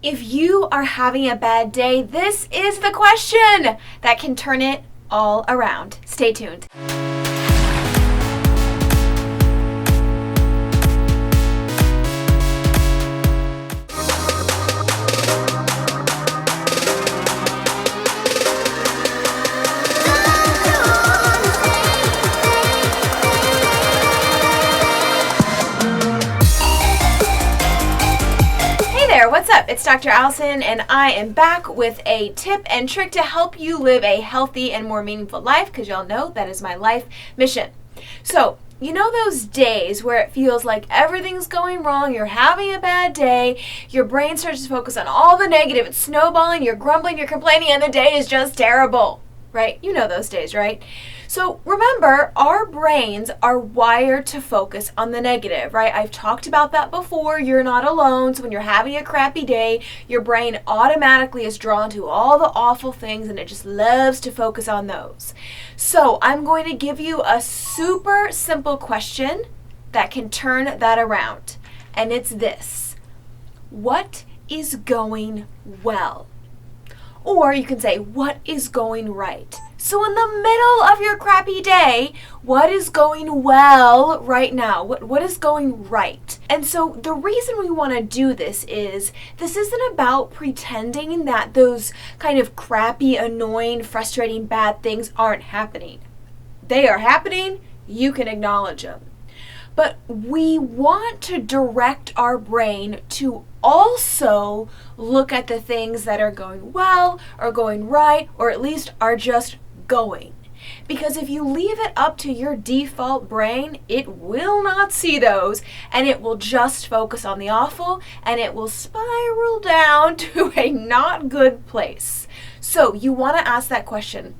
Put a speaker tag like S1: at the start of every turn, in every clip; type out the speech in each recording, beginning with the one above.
S1: If you are having a bad day, this is the question that can turn it all around. Stay tuned. What's up? It's Dr. Allison, and I am back with a tip and trick to help you live a healthy and more meaningful life, because y'all know that is my life mission. So, you know those days where it feels like everything's going wrong, you're having a bad day, your brain starts to focus on all the negative, it's snowballing, you're grumbling, you're complaining, and the day is just terrible, right? You know those days, right? So remember, our brains are wired to focus on the negative, right? I've talked about that before. You're not alone. So when you're having a crappy day, your brain automatically is drawn to all the awful things and it just loves to focus on those. So I'm going to give you a super simple question that can turn that around. And it's this: what is going well? Or you can say, what is going right? So in the middle of your crappy day, what is going well right now? What is going right? And so the reason we want to do this isn't about pretending that those kind of crappy, annoying, frustrating, bad things aren't happening. They are happening. You can acknowledge them. But we want to direct our brain to also look at the things that are going well or going right, or at least are just going. Because if you leave it up to your default brain, it will not see those, and it will just focus on the awful, and it will spiral down to a not good place. So you want to ask that question: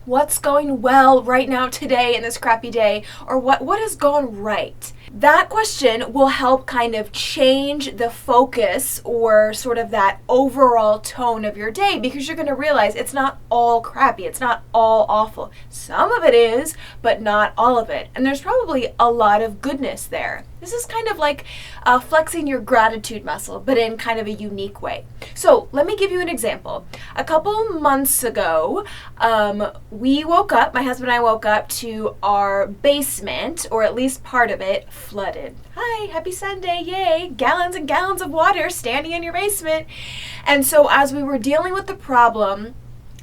S1: what's going well right now today in this crappy day? Or what has gone right? That question will help kind of change the focus or sort of that overall tone of your day, because you're going to realize it's not all crappy. It's not all awful. Some of it is, but not all of it. And there's probably a lot of goodness there. This is kind of like flexing your gratitude muscle, but in kind of a unique way. So let me give you an example. A couple months ago, we woke up, my husband and I woke up to our basement, or at least part of it, flooded. Hi, happy Sunday, yay, gallons and gallons of water standing in your basement. And so as we were dealing with the problem,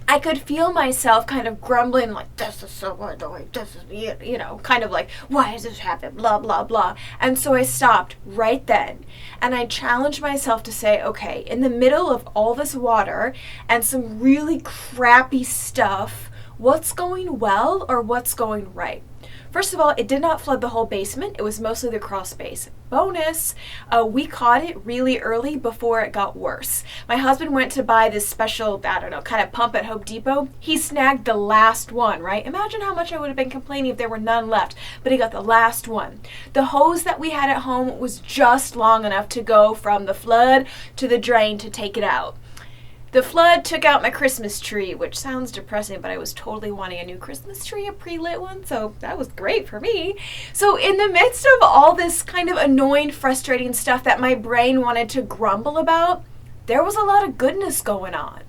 S1: I could feel myself kind of grumbling, like, this is so annoying, this is, kind of like, why does this happen, blah, blah, blah. And so I stopped right then, and I challenged myself to say, okay, in the middle of all this water and some really crappy stuff, what's going well or what's going right? First of all, it did not flood the whole basement. It was mostly the crawl space. Bonus, we caught it really early before it got worse. My husband went to buy this special, kind of pump at Home Depot. He snagged the last one, right? Imagine how much I would have been complaining if there were none left, but he got the last one. The hose that we had at home was just long enough to go from the flood to the drain to take it out. The flood took out my Christmas tree, which sounds depressing, but I was totally wanting a new Christmas tree, a pre-lit one, so that was great for me. So in the midst of all this kind of annoying, frustrating stuff that my brain wanted to grumble about, there was a lot of goodness going on.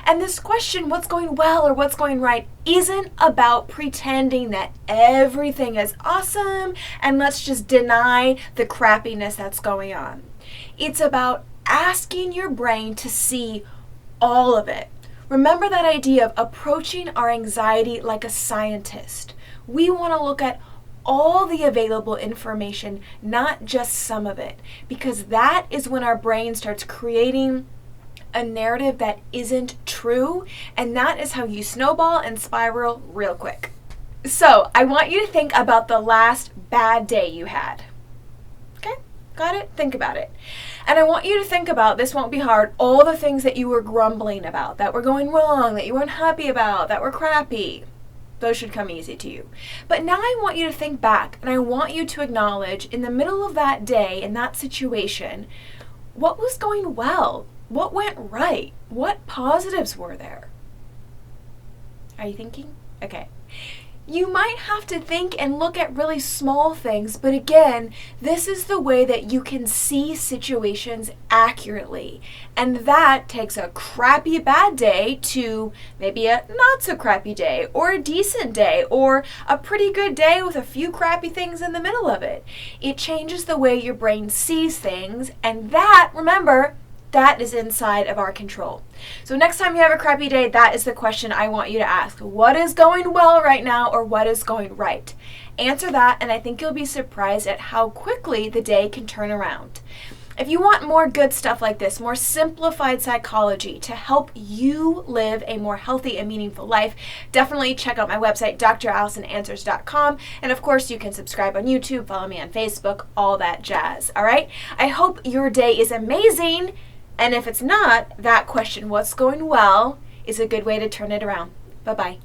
S1: And this question, what's going well or what's going right, isn't about pretending that everything is awesome and let's just deny the crappiness that's going on. It's about asking your brain to see all of it. Remember that idea of approaching our anxiety like a scientist. We want to look at all the available information, not just some of it, because that is when our brain starts creating a narrative that isn't true, and that is how you snowball and spiral real quick. So I want you to think about the last bad day you had. Okay? Got it? Think about it. And I want you to think about, this won't be hard, all the things that you were grumbling about, that were going wrong, that you weren't happy about, that were crappy. Those should come easy to you. But now I want you to think back, and I want you to acknowledge, in the middle of that day, in that situation, what was going well? What went right? What positives were there? Are you thinking? Okay. You might have to think and look at really small things, but again, this is the way that you can see situations accurately. And that takes a crappy bad day to maybe a not so crappy day, or a decent day, or a pretty good day with a few crappy things in the middle of it. It changes the way your brain sees things, and that, remember, that is inside of our control. So next time you have a crappy day, that is the question I want you to ask. What is going well right now, or what is going right? Answer that, and I think you'll be surprised at how quickly the day can turn around. If you want more good stuff like this, more simplified psychology to help you live a more healthy and meaningful life, definitely check out my website, drallisonanswers.com. And of course, you can subscribe on YouTube, follow me on Facebook, all that jazz. All right? I hope your day is amazing. And if it's not, that question, what's going well, is a good way to turn it around. Bye-bye.